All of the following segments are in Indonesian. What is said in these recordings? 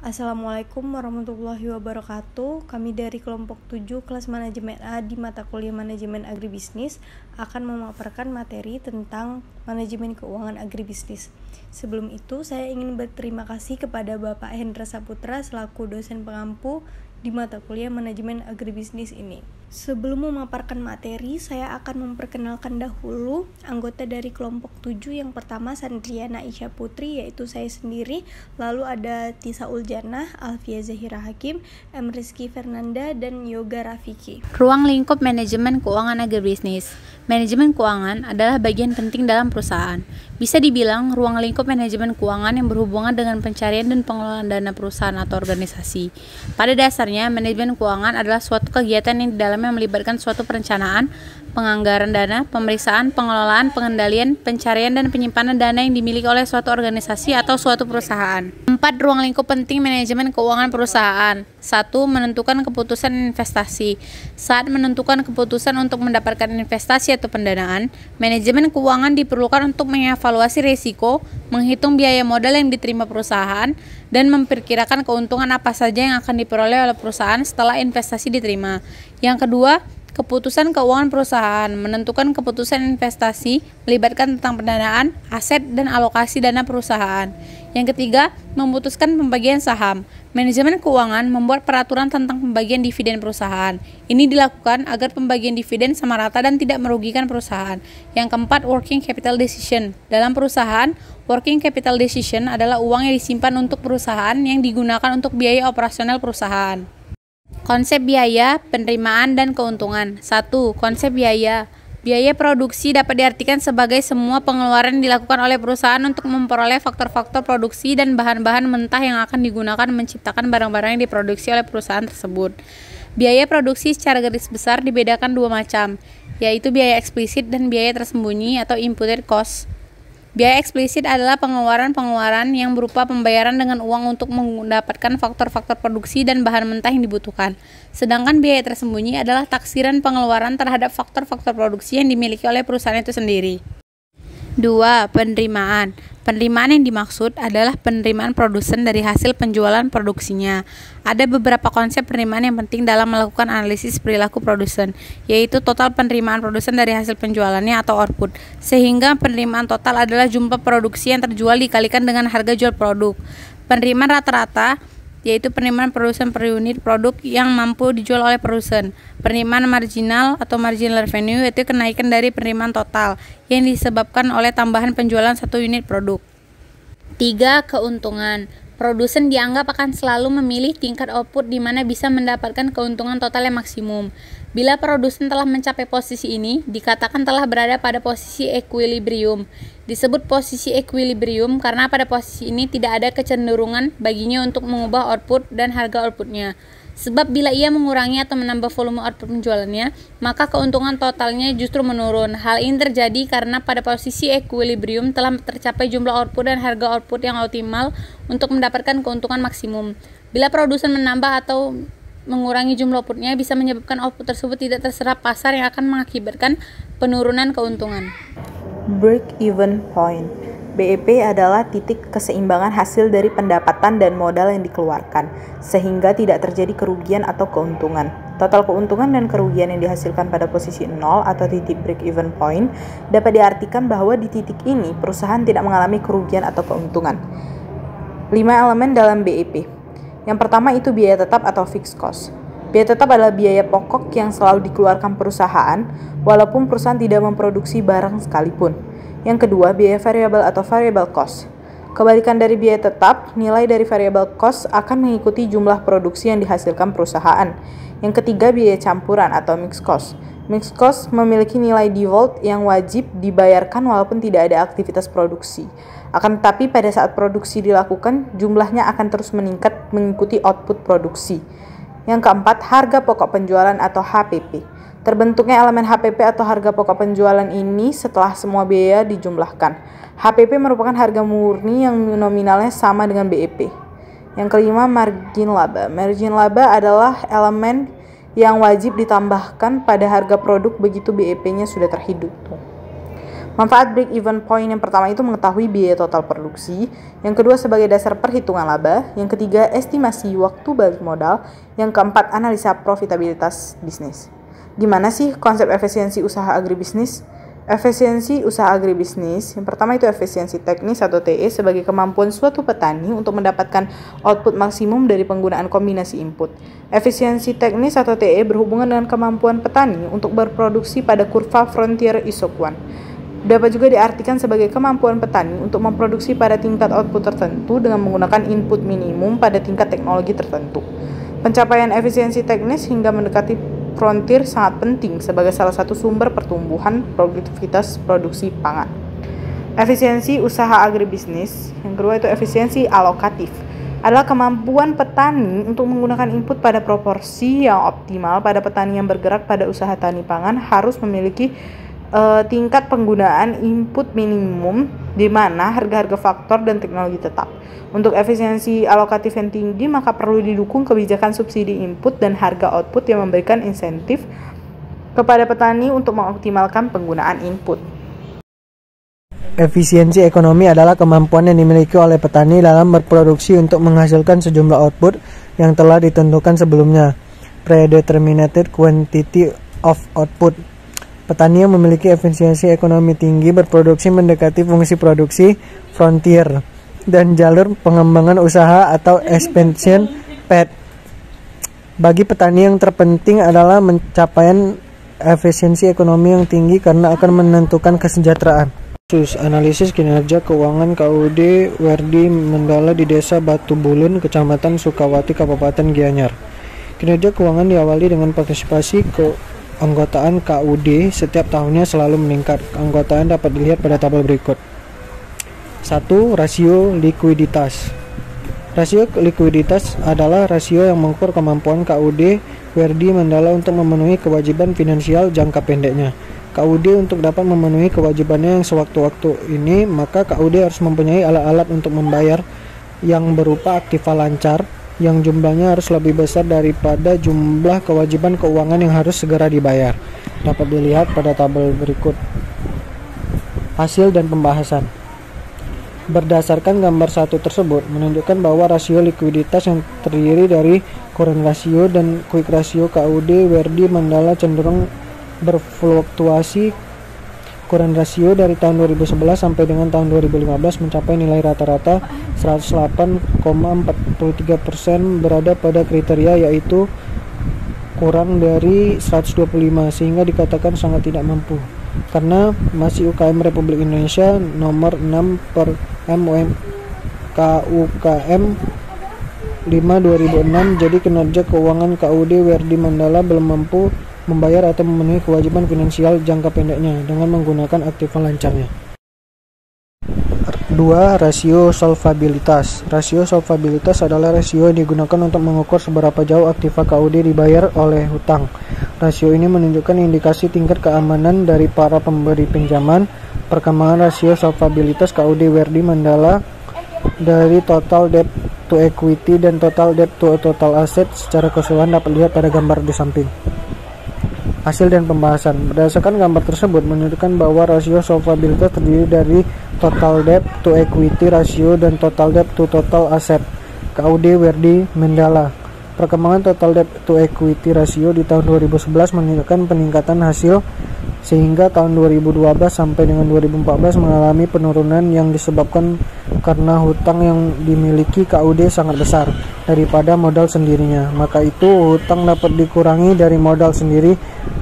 Assalamualaikum warahmatullahi wabarakatuh. Kami dari kelompok 7 kelas manajemen A di mata kuliah manajemen agribisnis akan memaparkan materi tentang manajemen keuangan agribisnis. Sebelum itu, saya ingin berterima kasih kepada Bapak Hendra Saputra selaku dosen pengampu di mata kuliah manajemen agribisnis ini. Sebelum memaparkan materi, saya akan memperkenalkan dahulu anggota dari kelompok 7. Yang pertama Sandriana Isya Putri, yaitu saya sendiri. Lalu ada Tisa Uljannah, Alfia Zahira Hakim, M. Rizky Fernanda, dan Yoga Rafiki. Ruang lingkup manajemen keuangan agribisnis. Manajemen keuangan adalah bagian penting dalam perusahaan. Bisa dibilang ruang lingkup manajemen keuangan yang berhubungan dengan pencarian dan pengelolaan dana perusahaan atau organisasi. Pada dasarnya, manajemen keuangan adalah suatu kegiatan yang di dalamnya melibatkan suatu perencanaan, penganggaran dana, pemeriksaan, pengelolaan, pengendalian, pencarian, dan penyimpanan dana yang dimiliki oleh suatu organisasi atau suatu perusahaan. 4 ruang lingkup penting manajemen keuangan perusahaan. 1. Menentukan keputusan investasi. Saat menentukan keputusan untuk mendapatkan investasi atau pendanaan, manajemen keuangan diperlukan untuk mengevaluasi risiko, menghitung biaya modal yang diterima perusahaan, dan memperkirakan keuntungan apa saja yang akan diperoleh oleh perusahaan setelah investasi diterima. Yang kedua, keputusan keuangan perusahaan. Menentukan keputusan investasi melibatkan tentang pendanaan, aset, dan alokasi dana perusahaan. Yang ketiga, memutuskan pembagian saham. Manajemen keuangan membuat peraturan tentang pembagian dividen perusahaan. Ini dilakukan agar pembagian dividen sama rata dan tidak merugikan perusahaan. Yang keempat, working capital decision. Dalam perusahaan, working capital decision adalah uang yang disimpan untuk perusahaan yang digunakan untuk biaya operasional perusahaan. Konsep biaya, penerimaan, dan keuntungan. 1. Konsep biaya. Biaya produksi dapat diartikan sebagai semua pengeluaran yang dilakukan oleh perusahaan untuk memperoleh faktor-faktor produksi dan bahan-bahan mentah yang akan digunakan menciptakan barang-barang yang diproduksi oleh perusahaan tersebut. Biaya produksi secara garis besar dibedakan 2 macam, yaitu biaya eksplisit dan biaya tersembunyi atau imputed cost. Biaya eksplisit adalah pengeluaran-pengeluaran yang berupa pembayaran dengan uang untuk mendapatkan faktor-faktor produksi dan bahan mentah yang dibutuhkan. Sedangkan biaya tersembunyi adalah taksiran pengeluaran terhadap faktor-faktor produksi yang dimiliki oleh perusahaan itu sendiri. 2. Penerimaan. Penerimaan yang dimaksud adalah penerimaan produsen dari hasil penjualan produksinya. Ada beberapa konsep penerimaan yang penting dalam melakukan analisis perilaku produsen, yaitu total penerimaan produsen dari hasil penjualannya atau output, sehingga penerimaan total adalah jumlah produksi yang terjual dikalikan dengan harga jual produk. Penerimaan rata-rata yaitu penerimaan produsen per unit produk yang mampu dijual oleh produsen. Penerimaan marginal atau marginal revenue yaitu kenaikan dari penerimaan total yang disebabkan oleh tambahan penjualan satu unit produk. 3. Keuntungan. Produsen dianggap akan selalu memilih tingkat output di mana bisa mendapatkan keuntungan total yang maksimum. Bila produsen telah mencapai posisi ini, dikatakan telah berada pada posisi equilibrium. Disebut posisi equilibrium karena pada posisi ini tidak ada kecenderungan baginya untuk mengubah output dan harga outputnya. Sebab bila ia mengurangi atau menambah volume output penjualannya, maka keuntungan totalnya justru menurun. Hal ini terjadi karena pada posisi equilibrium telah tercapai jumlah output dan harga output yang optimal untuk mendapatkan keuntungan maksimum. Bila produsen menambah atau mengurangi jumlah outputnya, bisa menyebabkan output tersebut tidak terserap pasar yang akan mengakibatkan penurunan keuntungan. Break-even point. BEP adalah titik keseimbangan hasil dari pendapatan dan modal yang dikeluarkan, sehingga tidak terjadi kerugian atau keuntungan. Total keuntungan dan kerugian yang dihasilkan pada posisi 0 atau titik break-even point dapat diartikan bahwa di titik ini perusahaan tidak mengalami kerugian atau keuntungan. 5 elemen dalam BEP. Yang pertama itu biaya tetap atau fixed cost. Biaya tetap adalah biaya pokok yang selalu dikeluarkan perusahaan, walaupun perusahaan tidak memproduksi barang sekalipun. Yang kedua, biaya variabel atau variable cost. Kebalikan dari biaya tetap, nilai dari variable cost akan mengikuti jumlah produksi yang dihasilkan perusahaan. Yang ketiga, biaya campuran atau mixed cost. Mixed cost memiliki nilai default yang wajib dibayarkan walaupun tidak ada aktivitas produksi. Akan tetapi pada saat produksi dilakukan, jumlahnya akan terus meningkat mengikuti output produksi. Yang keempat, harga pokok penjualan atau HPP. Terbentuknya elemen HPP atau harga pokok penjualan ini setelah semua biaya dijumlahkan. HPP merupakan harga murni yang nominalnya sama dengan BEP. Yang kelima, margin laba. Margin laba adalah elemen yang wajib ditambahkan pada harga produk begitu BEP-nya sudah terhitung. Manfaat break-even point yang pertama itu mengetahui biaya total produksi, yang kedua sebagai dasar perhitungan laba, yang ketiga estimasi waktu balik modal, yang keempat analisa profitabilitas bisnis. Gimana sih konsep efisiensi usaha agribisnis? Efisiensi usaha agribisnis, yang pertama itu efisiensi teknis atau TE sebagai kemampuan suatu petani untuk mendapatkan output maksimum dari penggunaan kombinasi input. Efisiensi teknis atau TE berhubungan dengan kemampuan petani untuk berproduksi pada kurva frontier isoquant. Dapat juga diartikan sebagai kemampuan petani untuk memproduksi pada tingkat output tertentu dengan menggunakan input minimum pada tingkat teknologi tertentu. Pencapaian efisiensi teknis hingga mendekati frontier sangat penting sebagai salah satu sumber pertumbuhan produktivitas produksi pangan. Efisiensi usaha agribisnis, yang kedua itu efisiensi alokatif, adalah kemampuan petani untuk menggunakan input pada proporsi yang optimal. Pada petani yang bergerak pada usaha tani pangan harus memiliki tingkat penggunaan input minimum di mana harga-harga faktor dan teknologi tetap. Untuk efisiensi alokatif yang tinggi, maka perlu didukung kebijakan subsidi input dan harga output yang memberikan insentif kepada petani untuk mengoptimalkan penggunaan input. Efisiensi ekonomi adalah kemampuan yang dimiliki oleh petani dalam berproduksi untuk menghasilkan sejumlah output yang telah ditentukan sebelumnya. Predetermined quantity of output. Petani yang memiliki efisiensi ekonomi tinggi berproduksi mendekati fungsi produksi frontier dan jalur pengembangan usaha atau expansion path. Bagi petani yang terpenting adalah pencapaian efisiensi ekonomi yang tinggi karena akan menentukan kesejahteraan. Analisis kinerja keuangan KUD Werdi Mandala di Desa Batu Bulun, Kecamatan Sukawati, Kabupaten Gianyar. Kinerja keuangan diawali dengan partisipasi keanggotaan KUD setiap tahunnya selalu meningkat. Keanggotaan dapat dilihat pada tabel berikut. 1. Rasio likuiditas. Rasio likuiditas adalah rasio yang mengukur kemampuan KUD Werdi Mandala untuk memenuhi kewajiban finansial jangka pendeknya. KUD untuk dapat memenuhi kewajibannya yang sewaktu-waktu ini, maka KUD harus mempunyai alat-alat untuk membayar yang berupa aktiva lancar, yang jumlahnya harus lebih besar daripada jumlah kewajiban keuangan yang harus segera dibayar. Dapat dilihat pada tabel berikut. Hasil dan pembahasan. Berdasarkan gambar 1 tersebut menunjukkan bahwa rasio likuiditas yang terdiri dari current ratio dan quick ratio KUD Werdi Mandala cenderung berfluktuasi. Current ratio dari tahun 2011 sampai dengan tahun 2015 mencapai nilai rata-rata 108,43%, berada pada kriteria yaitu kurang dari 125, sehingga dikatakan sangat tidak mampu. Karena masih UKM Republik Indonesia nomor 6 per KUKM 5/2006, jadi kinerja keuangan KUD Werdi Mandala belum mampu membayar atau memenuhi kewajiban finansial jangka pendeknya dengan menggunakan aktiva lancarnya. 2. Rasio solvabilitas. Rasio solvabilitas adalah rasio yang digunakan untuk mengukur seberapa jauh aktiva KUD dibayar oleh hutang. Rasio ini menunjukkan indikasi tingkat keamanan dari para pemberi pinjaman. Perkembangan rasio solvabilitas KUD Werdi Mandala dari total debt to equity dan total debt to total asset secara keseluruhan dapat dilihat pada gambar di samping. Hasil dan pembahasan. Berdasarkan gambar tersebut menunjukkan bahwa rasio solvabilitas terdiri dari total debt to equity ratio dan total debt to total asset KUD Werdi Mandala. Perkembangan total debt to equity ratio di tahun 2011 menunjukkan peningkatan hasil, sehingga tahun 2012 sampai dengan 2014 mengalami penurunan yang disebabkan karena hutang yang dimiliki KUD sangat besar daripada modal sendirinya. Maka itu hutang dapat dikurangi dari modal sendiri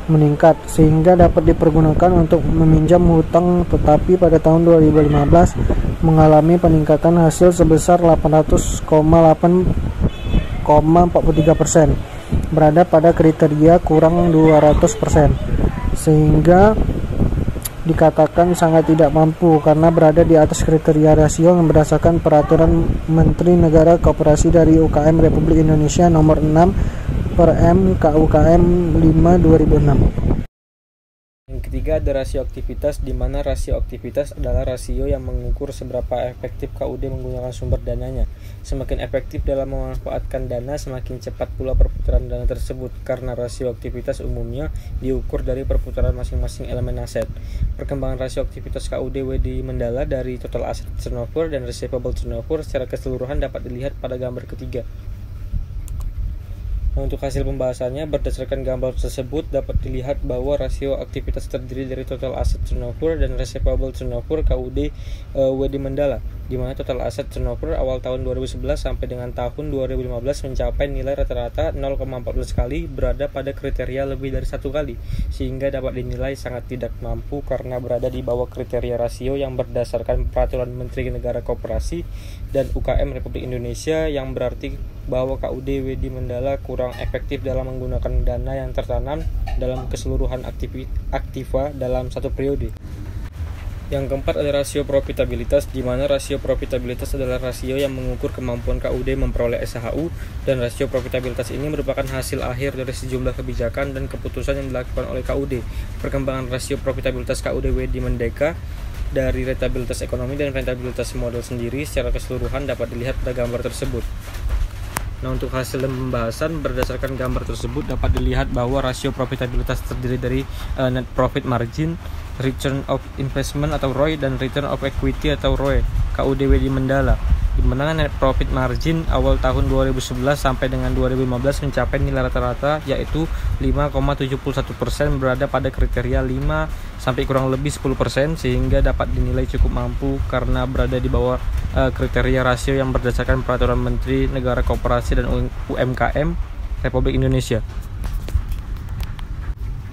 meningkat, sehingga dapat dipergunakan untuk meminjam hutang, tetapi pada tahun 2015 mengalami peningkatan hasil sebesar 800,43%, berada pada kriteria kurang 200%, sehingga dikatakan sangat tidak mampu karena berada di atas kriteria rasio yang berdasarkan peraturan Menteri Negara Koperasi dari UKM Republik Indonesia nomor 6 per KUKM 5/2006. Yang ketiga ada rasio aktivitas, di mana rasio aktivitas adalah rasio yang mengukur seberapa efektif KUD menggunakan sumber dananya. Semakin efektif dalam memanfaatkan dana, semakin cepat pula perputaran dana tersebut, karena rasio aktivitas umumnya diukur dari perputaran masing-masing elemen aset. Perkembangan rasio aktivitas KUD WD Mendala dari total asset turnover dan receivable turnover secara keseluruhan dapat dilihat pada gambar ketiga. Nah, untuk hasil pembahasannya, berdasarkan gambar tersebut dapat dilihat bahwa rasio aktivitas terdiri dari total asset turnover dan receivable turnover KUD WD Mendala, di mana total asset turnover awal tahun 2011 sampai dengan tahun 2015 mencapai nilai rata-rata 0,14 kali, berada pada kriteria lebih dari 1 kali, sehingga dapat dinilai sangat tidak mampu karena berada di bawah kriteria rasio yang berdasarkan Peraturan Menteri Negara Koperasi dan UKM Republik Indonesia, yang berarti bahwa KUD WD Mendala kurang efektif dalam menggunakan dana yang tertanam dalam keseluruhan aktiva dalam satu periode. Yang keempat ada rasio profitabilitas, di mana rasio profitabilitas adalah rasio yang mengukur kemampuan KUD memperoleh SHU, dan rasio profitabilitas ini merupakan hasil akhir dari sejumlah kebijakan dan keputusan yang dilakukan oleh KUD. Perkembangan rasio profitabilitas KUD WD Mendeka dari rentabilitas ekonomi dan rentabilitas modal sendiri secara keseluruhan dapat dilihat pada gambar tersebut. Nah, untuk hasil pembahasan berdasarkan gambar tersebut dapat dilihat bahwa rasio profitabilitas terdiri dari net profit margin, return of investment atau ROI, dan return of equity atau ROE KUD WD Mendala, di mana net profit margin awal tahun 2011 sampai dengan 2015 mencapai nilai rata-rata yaitu 5,71%, berada pada kriteria 5 sampai kurang lebih 10%, sehingga dapat dinilai cukup mampu karena berada di bawah kriteria rasio yang berdasarkan Peraturan Menteri Negara Koperasi dan UMKM Republik Indonesia.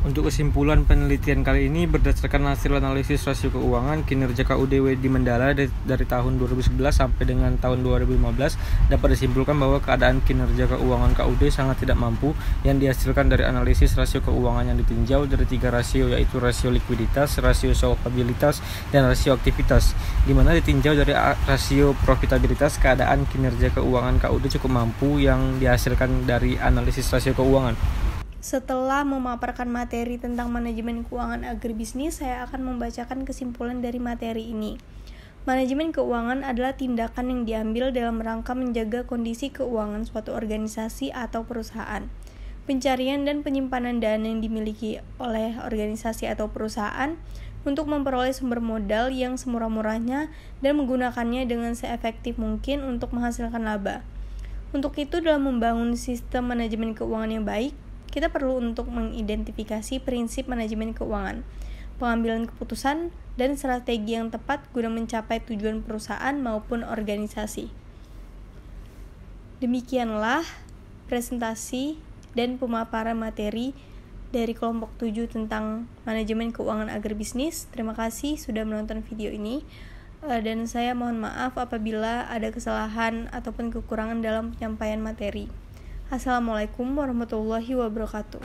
Untuk kesimpulan penelitian kali ini, berdasarkan hasil analisis rasio keuangan kinerja KUD WD Mendala dari tahun 2011 sampai dengan tahun 2015, dapat disimpulkan bahwa keadaan kinerja keuangan KUD sangat tidak mampu yang dihasilkan dari analisis rasio keuangan yang ditinjau dari 3 rasio, yaitu rasio likuiditas, rasio solvabilitas, dan rasio aktivitas. Di mana ditinjau dari rasio profitabilitas, keadaan kinerja keuangan KUD cukup mampu yang dihasilkan dari analisis rasio keuangan. Setelah memaparkan materi tentang manajemen keuangan agribisnis, saya akan membacakan kesimpulan dari materi ini. Manajemen keuangan adalah tindakan yang diambil dalam rangka menjaga kondisi keuangan suatu organisasi atau perusahaan. Pencarian dan penyimpanan dana yang dimiliki oleh organisasi atau perusahaan untuk memperoleh sumber modal yang semurah-murahnya dan menggunakannya dengan seefektif mungkin untuk menghasilkan laba. Untuk itu, dalam membangun sistem manajemen keuangan yang baik, kita perlu untuk mengidentifikasi prinsip manajemen keuangan, pengambilan keputusan, dan strategi yang tepat guna mencapai tujuan perusahaan maupun organisasi. Demikianlah presentasi dan pemaparan materi dari kelompok 7 tentang manajemen keuangan agribisnis. Terima kasih sudah menonton video ini, dan saya mohon maaf apabila ada kesalahan ataupun kekurangan dalam penyampaian materi. Assalamualaikum warahmatullahi wabarakatuh.